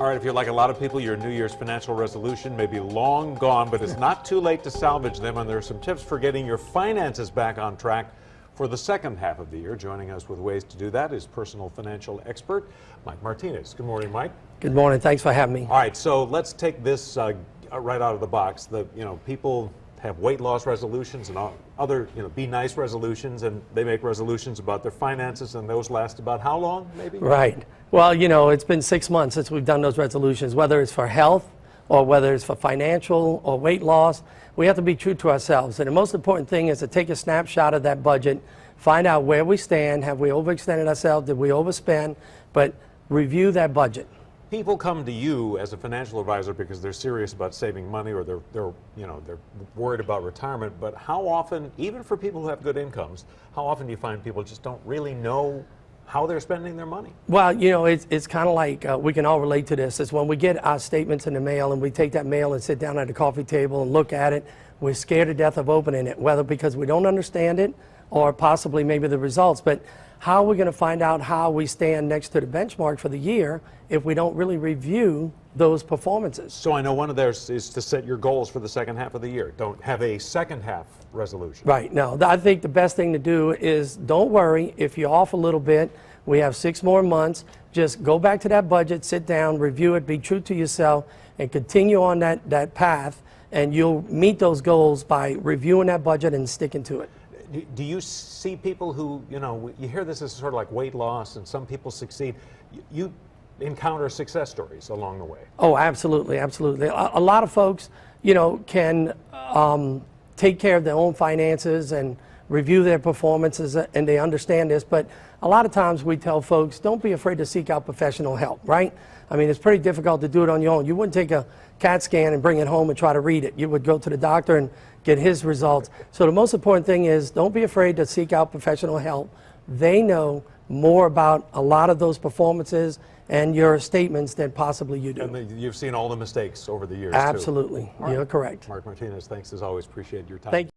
All right, if you're like a lot of people, your New Year's financial resolution may be long gone, but it's not too late to salvage them, and there are some tips for getting your finances back on track for the second half of the year. Joining us with ways to do that is personal financial expert Mike Martinez. Good morning, Mike. Good morning. Thanks for having me. All right, so let's take this right out of the box. People have weight loss resolutions and other, be nice resolutions, and they make resolutions about their finances, and those last about how long, maybe? Right. Well, it's been 6 months since we've done those resolutions, whether it's for health or whether it's for financial or weight loss. We have to be true to ourselves. And the most important thing is to take a snapshot of that budget, find out where we stand, have we overextended ourselves, did we overspend, but review that budget. People come to you as a financial advisor because they're serious about saving money, or they're worried about retirement. But how often, even for people who have good incomes, how often do you find people just don't really know how they're spending their money? Well, it's kind of like we can all relate to this. It's when we get our statements in the mail and we take that mail and sit down at the coffee table and look at it, we're scared to death of opening it, whether because we don't understand it or possibly maybe the results. But how are we going to find out how we stand next to the benchmark for the year if we don't really review those performances? So I know one of theirs is to set your goals for the second half of the year. Don't have a second half resolution. Right. No, I think the best thing to do is don't worry if you're off a little bit. We have 6 more months. Just go back to that budget, sit down, review it, be true to yourself, and continue on that path, and you'll meet those goals by reviewing that budget and sticking to it. Do you see people who, you hear this as sort of like weight loss, and some people succeed. You encounter success stories along the way. Oh, absolutely, absolutely. A lot of folks, can take care of their own finances and review their performances, and they understand this. But a lot of times we tell folks, don't be afraid to seek out professional help, right? I mean, it's pretty difficult to do it on your own. You wouldn't take a CAT scan and bring it home and try to read it. You would go to the doctor and get his results. So the most important thing is don't be afraid to seek out professional help. They know more about a lot of those performances and your statements than possibly you do. And you've seen all the mistakes over the years, Absolutely. too. You're correct. Mark Martinez, thanks as always. Appreciate your time. Thank you.